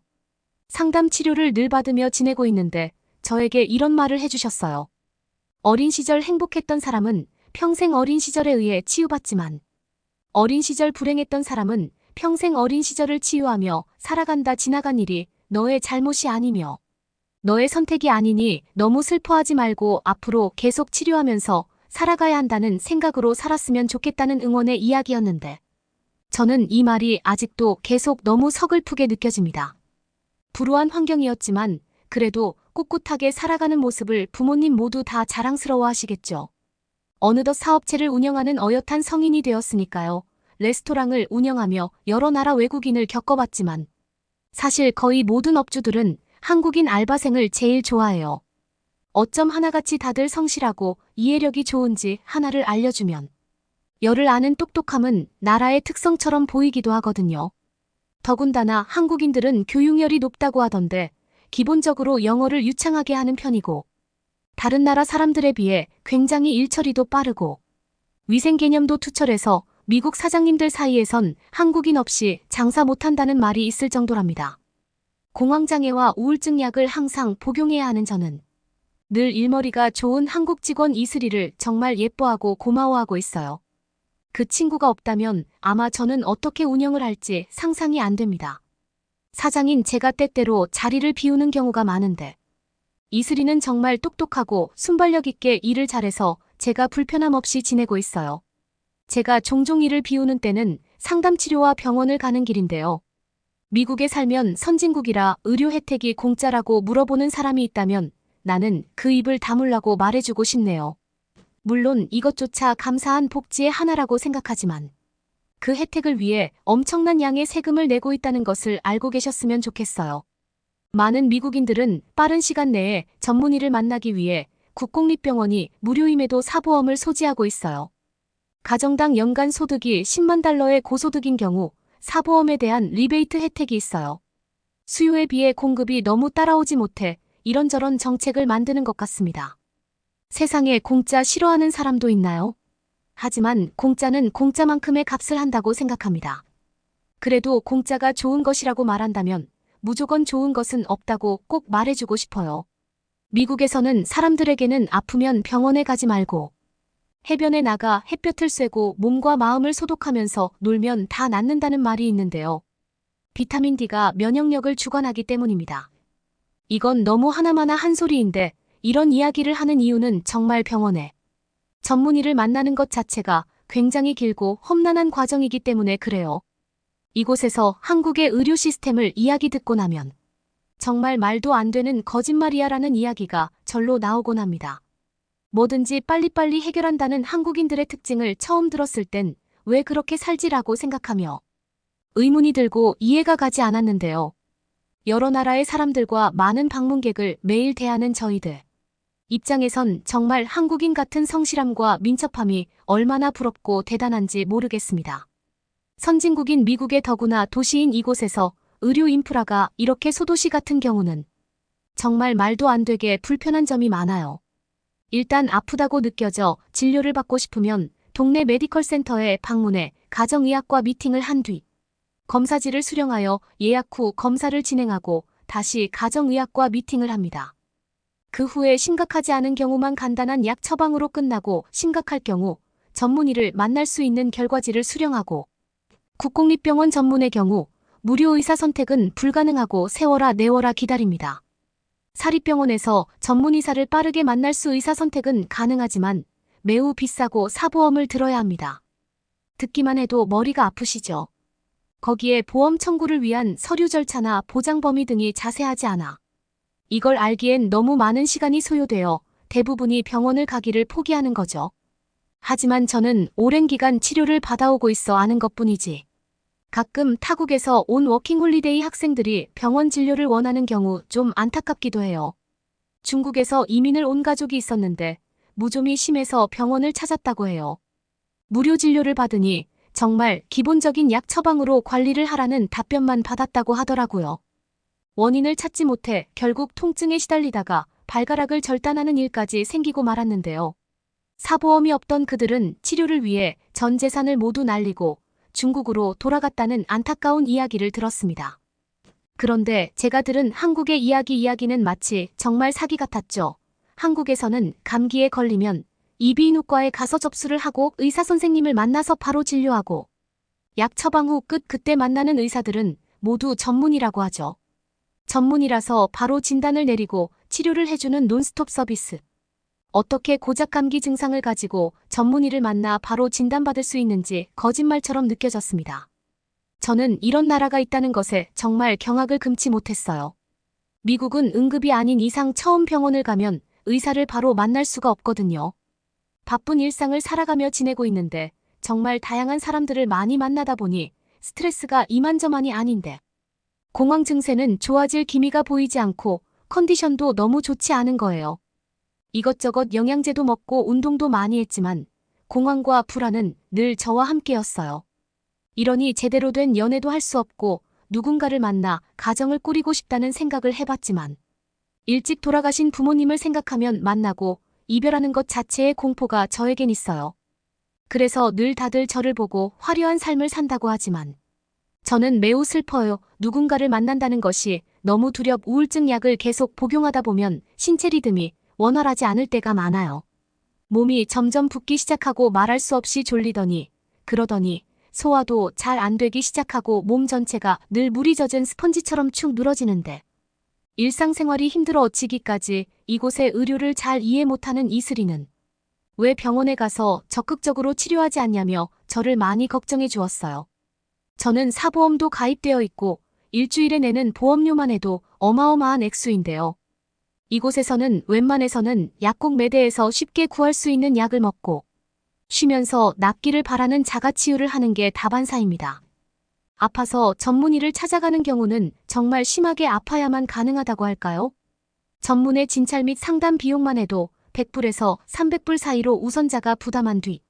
상담 치료를 늘 받으며 지내고 있는데 저에게 이런 말을 해주셨어요. 어린 시절 행복했던 사람은 평생 어린 시절에 의해 치유받지만 어린 시절 불행했던 사람은 평생 어린 시절을 치유하며 살아간다. 지나간 일이 너의 잘못이 아니며 너의 선택이 아니니 너무 슬퍼하지 말고 앞으로 계속 치료하면서 살아가야 한다는 생각으로 살았으면 좋겠다는 응원의 이야기였는데 저는 이 말이 아직도 계속 너무 서글프게 느껴집니다. 불우한 환경이었지만 그래도 꿋꿋하게 살아가는 모습을 부모님 모두 다 자랑스러워 하시겠죠. 어느덧 사업체를 운영하는 어엿한 성인이 되었으니까요. 레스토랑을 운영하며 여러 나라 외국인을 겪어봤지만 사실 거의 모든 업주들은 한국인 알바생을 제일 좋아해요. 어쩜 하나같이 다들 성실하고 이해력이 좋은지 하나를 알려주면 열을 아는 똑똑함은 나라의 특성처럼 보이기도 하거든요. 더군다나 한국인들은 교육열이 높다고 하던데 기본적으로 영어를 유창하게 하는 편이고 다른 나라 사람들에 비해 굉장히 일처리도 빠르고 위생 개념도 투철해서 미국 사장님들 사이에선 한국인 없이 장사 못한다는 말이 있을 정도랍니다. 공황장애와 우울증 약을 항상 복용해야 하는 저는 늘 일머리가 좋은 한국 직원 이슬이를 정말 예뻐하고 고마워하고 있어요. 그 친구가 없다면 아마 저는 어떻게 운영을 할지 상상이 안 됩니다. 사장인 제가 때때로 자리를 비우는 경우가 많은데 이슬이는 정말 똑똑하고 순발력 있게 일을 잘해서 제가 불편함 없이 지내고 있어요. 제가 종종 일을 비우는 때는 상담치료와 병원을 가는 길인데요. 미국에 살면 선진국이라 의료 혜택이 공짜라고 물어보는 사람이 있다면 나는 그 입을 다물라고 말해주고 싶네요. 물론 이것조차 감사한 복지의 하나라고 생각하지만 그 혜택을 위해 엄청난 양의 세금을 내고 있다는 것을 알고 계셨으면 좋겠어요. 많은 미국인들은 빠른 시간 내에 전문의를 만나기 위해 국공립병원이 무료임에도 사보험을 소지하고 있어요. 가정당 연간 소득이 10만 달러의 고소득인 경우 사보험에 대한 리베이트 혜택이 있어요. 수요에 비해 공급이 너무 따라오지 못해 이런저런 정책을 만드는 것 같습니다. 세상에 공짜 싫어하는 사람도 있나요? 하지만 공짜는 공짜만큼의 값을 한다고 생각합니다. 그래도 공짜가 좋은 것이라고 말한다면 무조건 좋은 것은 없다고 꼭 말해주고 싶어요. 미국에서는 사람들에게는 아프면 병원에 가지 말고 해변에 나가 햇볕을 쐬고 몸과 마음을 소독하면서 놀면 다 낫는다는 말이 있는데요. 비타민 D가 면역력을 주관하기 때문입니다. 이건 너무 하나마나 한 소리인데 이런 이야기를 하는 이유는 정말 병원에 전문의를 만나는 것 자체가 굉장히 길고 험난한 과정이기 때문에 그래요. 이곳에서 한국의 의료 시스템을 이야기 듣고 나면 정말 말도 안 되는 거짓말이야라는 이야기가 절로 나오곤 합니다. 뭐든지 빨리빨리 해결한다는 한국인들의 특징을 처음 들었을 땐 왜 그렇게 살지라고 생각하며 의문이 들고 이해가 가지 않았는데요. 여러 나라의 사람들과 많은 방문객을 매일 대하는 저희들 입장에선 정말 한국인 같은 성실함과 민첩함이 얼마나 부럽고 대단한지 모르겠습니다. 선진국인 미국의 더구나 도시인 이곳에서 의료 인프라가 이렇게 소도시 같은 경우는 정말 말도 안 되게 불편한 점이 많아요. 일단 아프다고 느껴져 진료를 받고 싶으면 동네 메디컬 센터에 방문해 가정의학과 미팅을 한 뒤 검사지를 수령하여 예약 후 검사를 진행하고 다시 가정의학과 미팅을 합니다. 그 후에 심각하지 않은 경우만 간단한 약 처방으로 끝나고 심각할 경우 전문의를 만날 수 있는 결과지를 수령하고 국공립병원 전문의 경우 무료 의사 선택은 불가능하고 세워라 내워라 기다립니다. 사립병원에서 전문의사를 빠르게 만날 수 의사 선택은 가능하지만 매우 비싸고 사보험을 들어야 합니다. 듣기만 해도 머리가 아프시죠? 거기에 보험 청구를 위한 서류 절차나 보장 범위 등이 자세하지 않아 이걸 알기엔 너무 많은 시간이 소요되어 대부분이 병원을 가기를 포기하는 거죠. 하지만 저는 오랜 기간 치료를 받아오고 있어 아는 것뿐이지. 가끔 타국에서 온 워킹홀리데이 학생들이 병원 진료를 원하는 경우 좀 안타깝기도 해요. 중국에서 이민을 온 가족이 있었는데 무좀이 심해서 병원을 찾았다고 해요. 무료 진료를 받으니 정말 기본적인 약 처방으로 관리를 하라는 답변만 받았다고 하더라고요. 원인을 찾지 못해 결국 통증에 시달리다가 발가락을 절단하는 일까지 생기고 말았는데요. 사보험이 없던 그들은 치료를 위해 전 재산을 모두 날리고 중국으로 돌아갔다는 안타까운 이야기를 들었습니다. 그런데 제가 들은 한국의 이야기는 마치 정말 사기 같았죠. 한국에서는 감기에 걸리면 이비인후과에 가서 접수를 하고 의사 선생님을 만나서 바로 진료하고 약 처방 후 그때 만나는 의사들은 모두 전문이라고 하죠. 전문이라서 바로 진단을 내리고 치료를 해주는 논스톱 서비스. 어떻게 고작 감기 증상을 가지고 전문의를 만나 바로 진단받을 수 있는지 거짓말처럼 느껴졌습니다. 저는 이런 나라가 있다는 것에 정말 경악을 금치 못했어요. 미국은 응급이 아닌 이상 처음 병원을 가면 의사를 바로 만날 수가 없거든요. 바쁜 일상을 살아가며 지내고 있는데 정말 다양한 사람들을 많이 만나다 보니 스트레스가 이만저만이 아닌데 공황 증세는 좋아질 기미가 보이지 않고 컨디션도 너무 좋지 않은 거예요. 이것저것 영양제도 먹고 운동도 많이 했지만 공황과 불안은 늘 저와 함께였어요. 이러니 제대로 된 연애도 할 수 없고 누군가를 만나 가정을 꾸리고 싶다는 생각을 해봤지만 일찍 돌아가신 부모님을 생각하면 만나고 이별하는 것 자체의 공포가 저에겐 있어요. 그래서 늘 다들 저를 보고 화려한 삶을 산다고 하지만 저는 매우 슬퍼요. 누군가를 만난다는 것이 너무 우울증 약을 계속 복용하다 보면 신체 리듬이 원활하지 않을 때가 많아요. 몸이 점점 붓기 시작하고 말할 수 없이 졸리더니 그러더니 소화도 잘 안 되기 시작하고 몸 전체가 늘 물이 젖은 스펀지처럼 축 늘어지는데 일상생활이 힘들어 어찌기까지 이곳의 의료를 잘 이해 못하는 이슬이는 왜 병원에 가서 적극적으로 치료하지 않냐며 저를 많이 걱정해 주었어요. 저는 사보험도 가입되어 있고 일주일에 내는 보험료만 해도 어마어마한 액수인데요. 이곳에서는 웬만해서는 약국 매대에서 쉽게 구할 수 있는 약을 먹고 쉬면서 낫기를 바라는 자가치유를 하는 게 다반사입니다. 아파서 전문의를 찾아가는 경우는 정말 심하게 아파야만 가능하다고 할까요? 전문의 진찰 및 상담 비용만 해도 100불에서 300불 사이로 우선자가 부담한 뒤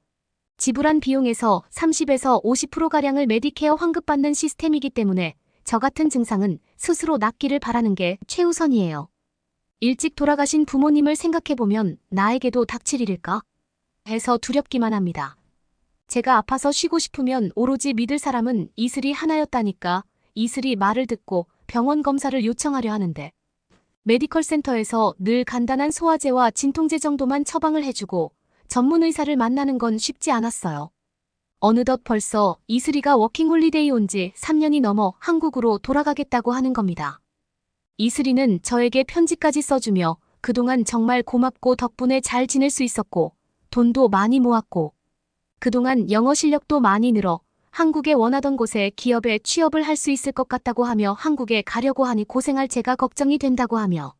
지불한 비용에서 30에서 50%가량을 메디케어 환급받는 시스템이기 때문에 저 같은 증상은 스스로 낫기를 바라는 게 최우선이에요. 일찍 돌아가신 부모님을 생각해보면 나에게도 닥칠 일일까? 해서 두렵기만 합니다. 제가 아파서 쉬고 싶으면 오로지 믿을 사람은 이슬이 하나였다니까 이슬이 말을 듣고 병원 검사를 요청하려 하는데 메디컬 센터에서 늘 간단한 소화제와 진통제 정도만 처방을 해주고 전문 의사를 만나는 건 쉽지 않았어요. 어느덧 벌써 이슬이가 워킹홀리데이 온 지 3년이 넘어 한국으로 돌아가겠다고 하는 겁니다. 이슬이는 저에게 편지까지 써주며 그동안 정말 고맙고 덕분에 잘 지낼 수 있었고 돈도 많이 모았고 그동안 영어 실력도 많이 늘어 한국에 원하던 곳에 기업에 취업을 할 수 있을 것 같다고 하며 한국에 가려고 하니 고생할 제가 걱정이 된다고 하며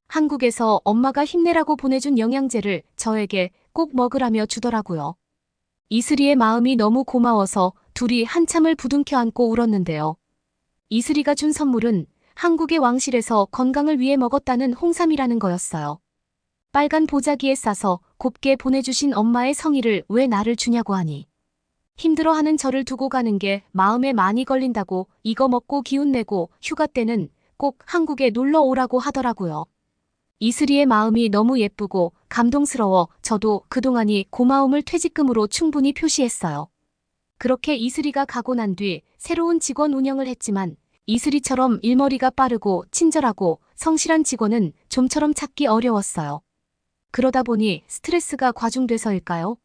한국에서 엄마가 힘내라고 보내준 영양제를 저에게 꼭 먹으라며 주더라고요. 이슬이의 마음이 너무 고마워서 둘이 한참을 부둥켜 안고 울었는데요. 이슬이가 준 선물은 한국의 왕실에서 건강을 위해 먹었다는 홍삼이라는 거였어요. 빨간 보자기에 싸서 곱게 보내주신 엄마의 성의를 왜 나를 주냐고 하니 힘들어하는 저를 두고 가는 게 마음에 많이 걸린다고 이거 먹고 기운내고 휴가 때는 꼭 한국에 놀러 오라고 하더라고요. 이슬이의 마음이 너무 예쁘고 감동스러워 저도 그동안이 고마움을 퇴직금으로 충분히 표시했어요. 그렇게 이슬이가 가고 난 뒤 새로운 직원 운영을 했지만 이슬이처럼 일머리가 빠르고 친절하고 성실한 직원은 좀처럼 찾기 어려웠어요. 그러다 보니 스트레스가 과중돼서일까요?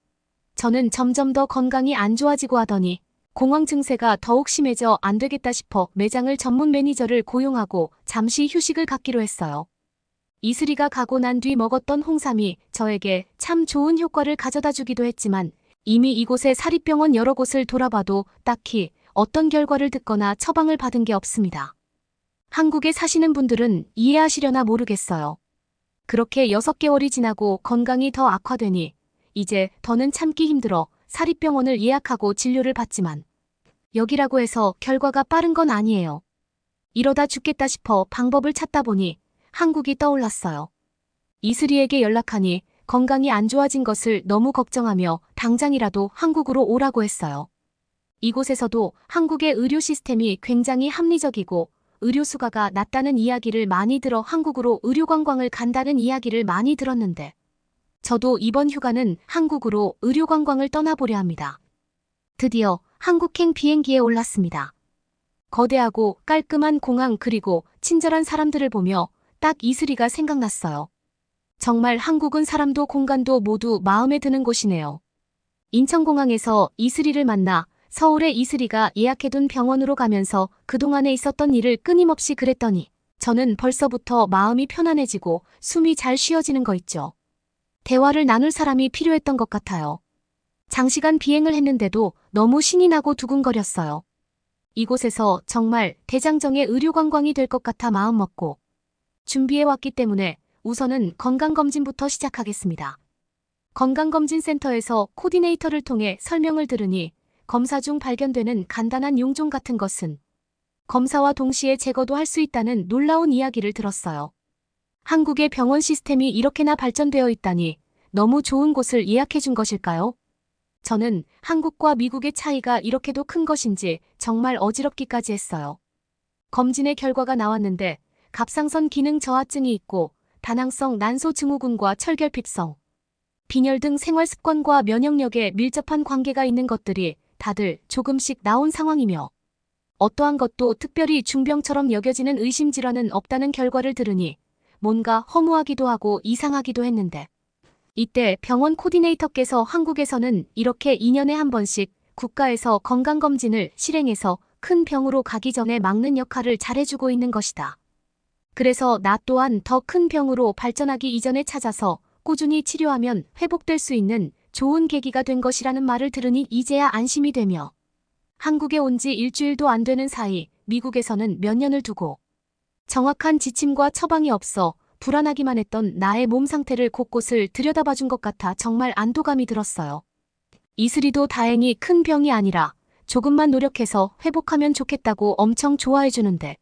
저는 점점 더 건강이 안 좋아지고 하더니 공황 증세가 더욱 심해져 안 되겠다 싶어 매장을 전문 매니저를 고용하고 잠시 휴식을 갖기로 했어요. 이슬이가 가고 난 뒤 먹었던 홍삼이 저에게 참 좋은 효과를 가져다 주기도 했지만 이미 이곳의 사립병원 여러 곳을 돌아봐도 딱히 어떤 결과를 듣거나 처방을 받은 게 없습니다. 한국에 사시는 분들은 이해하시려나 모르겠어요. 그렇게 6개월이 지나고 건강이 더 악화되니 이제 더는 참기 힘들어 사립병원을 예약하고 진료를 받지만 여기라고 해서 결과가 빠른 건 아니에요. 이러다 죽겠다 싶어 방법을 찾다 보니 한국이 떠올랐어요. 이슬이에게 연락하니 건강이 안 좋아진 것을 너무 걱정하며 당장이라도 한국으로 오라고 했어요. 이곳에서도 한국의 의료 시스템이 굉장히 합리적이고 의료 수가가 낮다는 이야기를 많이 들어 한국으로 의료 관광을 간다는 이야기를 많이 들었는데 저도 이번 휴가는 한국으로 의료 관광을 떠나보려 합니다. 드디어 한국행 비행기에 올랐습니다. 거대하고 깔끔한 공항 그리고 친절한 사람들을 보며 딱 이슬이가 생각났어요. 정말 한국은 사람도 공간도 모두 마음에 드는 곳이네요. 인천공항에서 이슬이를 만나 서울에 이슬이가 예약해둔 병원으로 가면서 그동안에 있었던 일을 끊임없이 그랬더니 저는 벌써부터 마음이 편안해지고 숨이 잘 쉬어지는 거 있죠. 대화를 나눌 사람이 필요했던 것 같아요. 장시간 비행을 했는데도 너무 신이 나고 두근거렸어요. 이곳에서 정말 대장정의 의료관광이 될 것 같아 마음먹고 준비해왔기 때문에 우선은 건강검진부터 시작하겠습니다. 건강검진센터에서 코디네이터를 통해 설명을 들으니 검사 중 발견되는 간단한 용종 같은 것은 검사와 동시에 제거도 할 수 있다는 놀라운 이야기를 들었어요. 한국의 병원 시스템이 이렇게나 발전되어 있다니 너무 좋은 곳을 예약해 준 것일까요? 저는 한국과 미국의 차이가 이렇게도 큰 것인지 정말 어지럽기까지 했어요. 검진의 결과가 나왔는데 갑상선 기능 저하증이 있고 다낭성 난소 증후군과 철결핍성, 빈혈 등 생활 습관과 면역력에 밀접한 관계가 있는 것들이 다들 조금씩 나온 상황이며 어떠한 것도 특별히 중병처럼 여겨지는 의심질환은 없다는 결과를 들으니 뭔가 허무하기도 하고 이상하기도 했는데 이때 병원 코디네이터께서 한국에서는 이렇게 2년에 한 번씩 국가에서 건강검진을 실행해서 큰 병으로 가기 전에 막는 역할을 잘해주고 있는 것이다. 그래서 나 또한 더 큰 병으로 발전하기 이전에 찾아서 꾸준히 치료하면 회복될 수 있는 좋은 계기가 된 것이라는 말을 들으니 이제야 안심이 되며 한국에 온 지 일주일도 안 되는 사이 미국에서는 몇 년을 두고 정확한 지침과 처방이 없어 불안하기만 했던 나의 몸 상태를 곳곳을 들여다봐준 것 같아 정말 안도감이 들었어요. 이슬이도 다행히 큰 병이 아니라 조금만 노력해서 회복하면 좋겠다고 엄청 좋아해주는데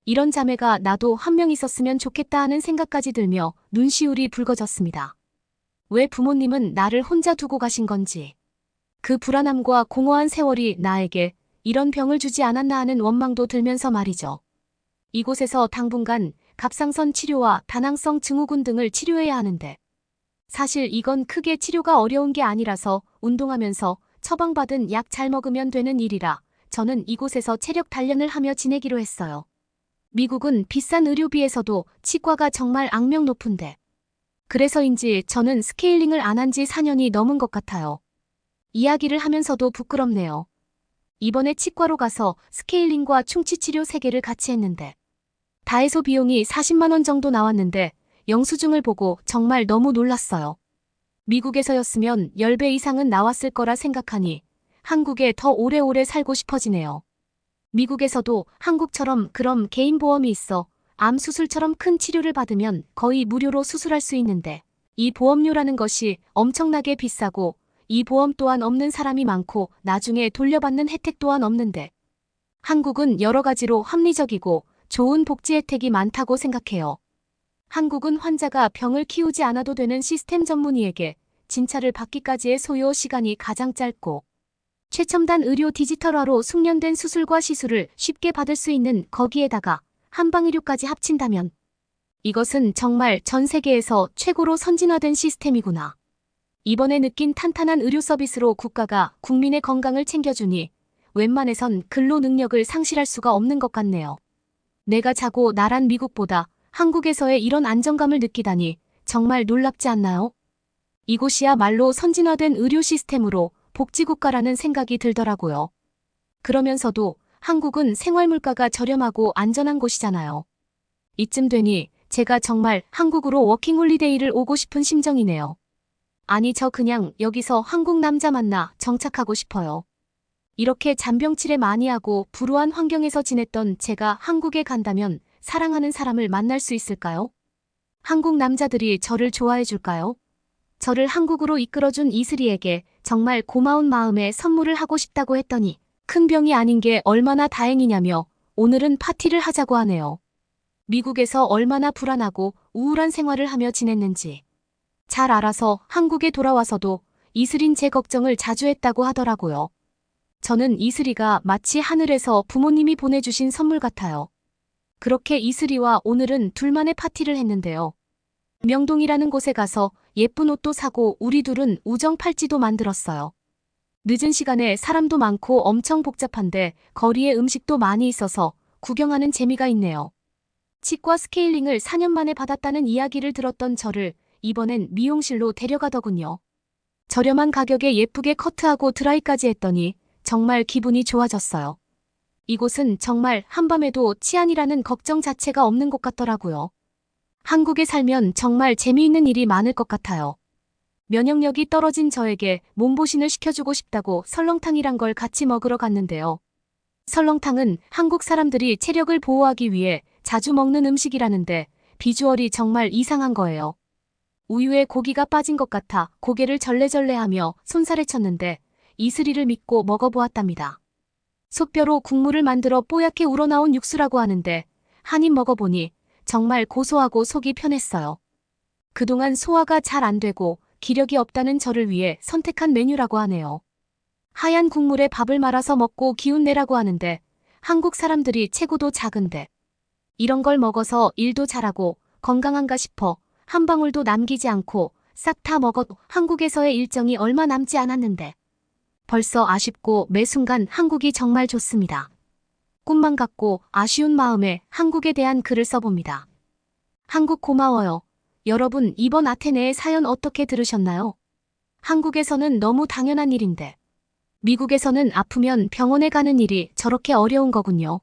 이런 자매가 나도 한 명 있었으면 좋겠다 하는 생각까지 들며 눈시울이 붉어졌습니다. 왜 부모님은 나를 혼자 두고 가신 건지, 그 불안함과 공허한 세월이 나에게 이런 병을 주지 않았나 하는 원망도 들면서 말이죠. 이곳에서 당분간 갑상선 치료와 다낭성 증후군 등을 치료해야 하는데 사실 이건 크게 치료가 어려운 게 아니라서 운동하면서 처방받은 약 잘 먹으면 되는 일이라 저는 이곳에서 체력 단련을 하며 지내기로 했어요. 미국은 비싼 의료비에서도 치과가 정말 악명 높은데 그래서인지 저는 스케일링을 안 한 지 4년이 넘은 것 같아요. 이야기를 하면서도 부끄럽네요. 이번에 치과로 가서 스케일링과 충치치료 3개를 같이 했는데 다 해서 비용이 40만 원 정도 나왔는데 영수증을 보고 정말 너무 놀랐어요. 미국에서였으면 10배 이상은 나왔을 거라 생각하니 한국에 더 오래오래 살고 싶어지네요. 미국에서도 한국처럼 그럼 개인 보험이 있어 암 수술처럼 큰 치료를 받으면 거의 무료로 수술할 수 있는데 이 보험료라는 것이 엄청나게 비싸고 이 보험 또한 없는 사람이 많고 나중에 돌려받는 혜택 또한 없는데 한국은 여러 가지로 합리적이고 좋은 복지 혜택이 많다고 생각해요. 한국은 환자가 병을 키우지 않아도 되는 시스템 전문의에게 진찰을 받기까지의 소요 시간이 가장 짧고 최첨단 의료 디지털화로 숙련된 수술과 시술을 쉽게 받을 수 있는 거기에다가 한방의료까지 합친다면 이것은 정말 전 세계에서 최고로 선진화된 시스템이구나. 이번에 느낀 탄탄한 의료 서비스로 국가가 국민의 건강을 챙겨주니 웬만해선 근로 능력을 상실할 수가 없는 것 같네요. 내가 자고 나란 미국보다 한국에서의 이런 안정감을 느끼다니 정말 놀랍지 않나요? 이곳이야말로 선진화된 의료 시스템으로 복지국가라는 생각이 들더라고요. 그러면서도 한국은 생활물가가 저렴하고 안전한 곳이잖아요. 이쯤 되니 제가 정말 한국으로 워킹홀리데이를 오고 싶은 심정이네요. 아니 저 그냥 여기서 한국 남자 만나 정착하고 싶어요. 이렇게 잔병치레 많이 하고 불우한 환경에서 지냈던 제가 한국에 간다면 사랑하는 사람을 만날 수 있을까요? 한국 남자들이 저를 좋아해 줄까요? 저를 한국으로 이끌어준 이슬이에게 정말 고마운 마음에 선물을 하고 싶다고 했더니 큰 병이 아닌 게 얼마나 다행이냐며 오늘은 파티를 하자고 하네요. 미국에서 얼마나 불안하고 우울한 생활을 하며 지냈는지 잘 알아서 한국에 돌아와서도 이슬인 제 걱정을 자주 했다고 하더라고요. 저는 이슬이가 마치 하늘에서 부모님이 보내주신 선물 같아요. 그렇게 이슬이와 오늘은 둘만의 파티를 했는데요. 명동이라는 곳에 가서 예쁜 옷도 사고 우리 둘은 우정 팔찌도 만들었어요. 늦은 시간에 사람도 많고 엄청 복잡한데 거리에 음식도 많이 있어서 구경하는 재미가 있네요. 치과 스케일링을 4년 만에 받았다는 이야기를 들었던 저를 이번엔 미용실로 데려가더군요. 저렴한 가격에 예쁘게 커트하고 드라이까지 했더니 정말 기분이 좋아졌어요. 이곳은 정말 한밤에도 치안이라는 걱정 자체가 없는 곳 같더라고요. 한국에 살면 정말 재미있는 일이 많을 것 같아요. 면역력이 떨어진 저에게 몸보신을 시켜주고 싶다고 설렁탕이란 걸 같이 먹으러 갔는데요. 설렁탕은 한국 사람들이 체력을 보호하기 위해 자주 먹는 음식이라는데 비주얼이 정말 이상한 거예요. 우유에 고기가 빠진 것 같아 고개를 절레절레하며 손살에 쳤는데 이슬이를 믿고 먹어보았답니다. 솥뼈로 국물을 만들어 뽀얗게 우러나온 육수라고 하는데 한 입 먹어보니 정말 고소하고 속이 편했어요. 그동안 소화가 잘 안 되고 기력이 없다는 저를 위해 선택한 메뉴라고 하네요. 하얀 국물에 밥을 말아서 먹고 기운 내라고 하는데 한국 사람들이 체구도 작은데 이런 걸 먹어서 일도 잘하고 건강한가 싶어 한 방울도 남기지 않고 싹 다 먹어도 한국에서의 일정이 얼마 남지 않았는데 벌써 아쉽고 매 순간 한국이 정말 좋습니다. 꿈만 같고 아쉬운 마음에 한국에 대한 글을 써봅니다. 한국 고마워요. 여러분 이번 아테네의 사연 어떻게 들으셨나요? 한국에서는 너무 당연한 일인데 미국에서는 아프면 병원에 가는 일이 저렇게 어려운 거군요.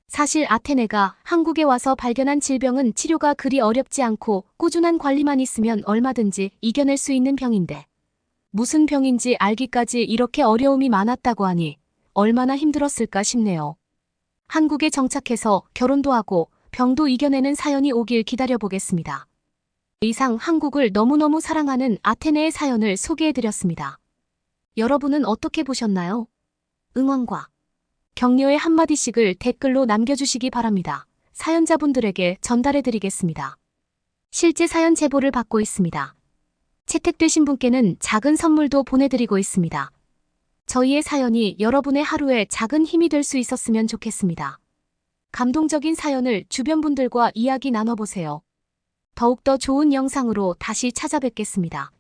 사실 아테네가 한국에 와서 발견한 질병은 치료가 그리 어렵지 않고 꾸준한 관리만 있으면 얼마든지 이겨낼 수 있는 병인데 무슨 병인지 알기까지 이렇게 어려움이 많았다고 하니 얼마나 힘들었을까 싶네요. 한국에 정착해서 결혼도 하고 병도 이겨내는 사연이 오길 기다려보겠습니다. 이상 한국을 너무너무 사랑하는 아테네의 사연을 소개해드렸습니다. 여러분은 어떻게 보셨나요? 응원과 격려의 한마디씩을 댓글로 남겨주시기 바랍니다. 사연자분들에게 전달해드리겠습니다. 실제 사연 제보를 받고 있습니다. 채택되신 분께는 작은 선물도 보내드리고 있습니다. 저희의 사연이 여러분의 하루에 작은 힘이 될 수 있었으면 좋겠습니다. 감동적인 사연을 주변 분들과 이야기 나눠보세요. 더욱더 좋은 영상으로 다시 찾아뵙겠습니다.